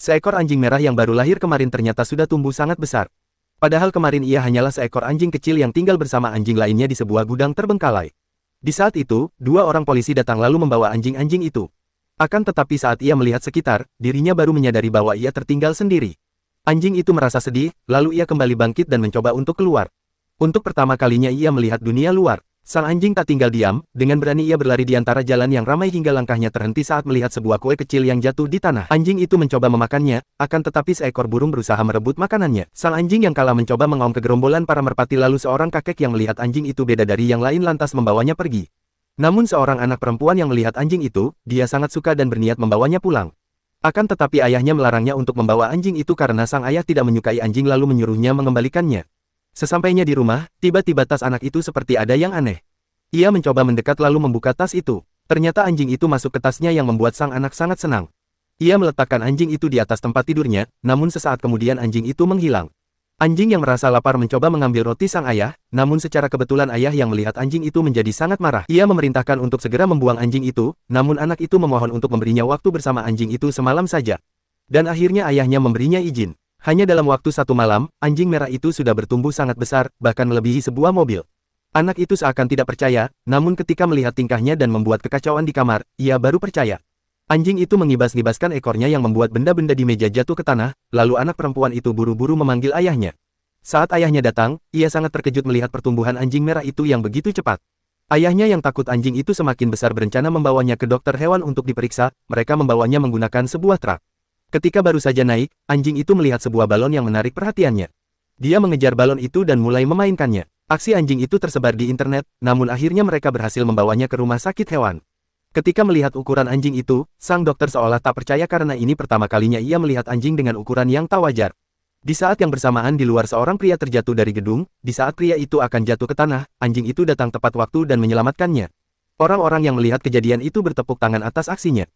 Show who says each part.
Speaker 1: Seekor anjing merah yang baru lahir kemarin ternyata sudah tumbuh sangat besar. Padahal kemarin ia hanyalah seekor anjing kecil yang tinggal bersama anjing lainnya di sebuah gudang terbengkalai. Di saat itu, dua orang polisi datang lalu membawa anjing-anjing itu. Akan tetapi saat ia melihat sekitar, dirinya baru menyadari bahwa ia tertinggal sendiri. Anjing itu merasa sedih, lalu ia kembali bangkit dan mencoba untuk keluar. Untuk pertama kalinya ia melihat dunia luar. Sang anjing tak tinggal diam, dengan berani ia berlari di antara jalan yang ramai hingga langkahnya terhenti saat melihat sebuah kue kecil yang jatuh di tanah. Anjing itu mencoba memakannya, akan tetapi seekor burung berusaha merebut makanannya. Sang anjing yang kalah mencoba mengaum ke gerombolan para merpati lalu seorang kakek yang melihat anjing itu beda dari yang lain lantas membawanya pergi. Namun seorang anak perempuan yang melihat anjing itu, dia sangat suka dan berniat membawanya pulang. Akan tetapi ayahnya melarangnya untuk membawa anjing itu karena sang ayah tidak menyukai anjing lalu menyuruhnya mengembalikannya. Sesampainya di rumah, tiba-tiba tas anak itu seperti ada yang aneh. Ia mencoba mendekat lalu membuka tas itu. Ternyata anjing itu masuk ke tasnya yang membuat sang anak sangat senang. Ia meletakkan anjing itu di atas tempat tidurnya, namun sesaat kemudian anjing itu menghilang. Anjing yang merasa lapar mencoba mengambil roti sang ayah, namun secara kebetulan ayah yang melihat anjing itu menjadi sangat marah. Ia memerintahkan untuk segera membuang anjing itu, namun anak itu memohon untuk memberinya waktu bersama anjing itu semalam saja. Dan akhirnya ayahnya memberinya izin. Hanya dalam waktu 1 malam, anjing merah itu sudah bertumbuh sangat besar, bahkan melebihi sebuah mobil. Anak itu seakan tidak percaya, namun ketika melihat tingkahnya dan membuat kekacauan di kamar, ia baru percaya. Anjing itu mengibas-ngibaskan ekornya yang membuat benda-benda di meja jatuh ke tanah, lalu anak perempuan itu buru-buru memanggil ayahnya. Saat ayahnya datang, ia sangat terkejut melihat pertumbuhan anjing merah itu yang begitu cepat. Ayahnya yang takut anjing itu semakin besar berencana membawanya ke dokter hewan untuk diperiksa, mereka membawanya menggunakan sebuah truk. Ketika baru saja naik, anjing itu melihat sebuah balon yang menarik perhatiannya. Dia mengejar balon itu dan mulai memainkannya. Aksi anjing itu tersebar di internet, namun akhirnya mereka berhasil membawanya ke rumah sakit hewan. Ketika melihat ukuran anjing itu, sang dokter seolah tak percaya karena ini pertama kalinya ia melihat anjing dengan ukuran yang tak wajar. Di saat yang bersamaan di luar seorang pria terjatuh dari gedung, di saat pria itu akan jatuh ke tanah, anjing itu datang tepat waktu dan menyelamatkannya. Orang-orang yang melihat kejadian itu bertepuk tangan atas aksinya.